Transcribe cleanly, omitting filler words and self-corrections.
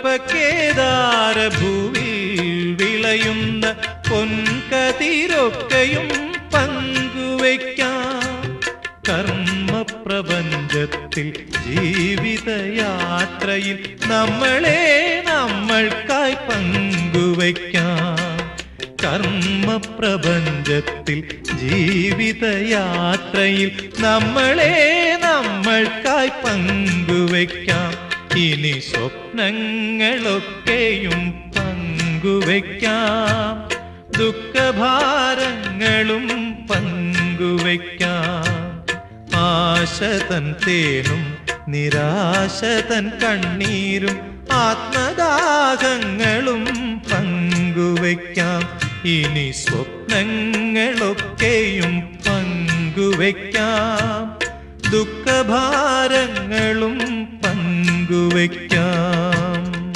കേദാരഭൂവിൽ വിളയുന്ന പൊൻകതിരൊക്കെയും പങ്കുവയ്ക്കാം. കർമ്മപ്രപഞ്ചത്തിൽ ജീവിതയാത്രയിൽ നമ്മളെ നമ്മൾക്കായി പങ്കുവയ്ക്കാം. കർമ്മപ്രപഞ്ചത്തിൽ ജീവിതയാത്രയിൽ നമ്മളെ നമ്മൾക്കായി പങ്കുവയ്ക്കാം. ഇനി സ്വപ്നങ്ങളൊക്കെയും പങ്കുവയ്ക്കാം. ദുഃഖഭാരങ്ങളും പങ്കുവയ്ക്കാം. ആശതൻ തേനും നിരാശതൻ കണ്ണീരും ആത്മദാഹങ്ങളും പങ്കുവയ്ക്കാം. ഇനി സ്വപ്നങ്ങളൊക്കെയും പങ്കുവയ്ക്കാം. ദുഃഖഭാരങ്ങളും പങ്കുവയ്ക്കാം.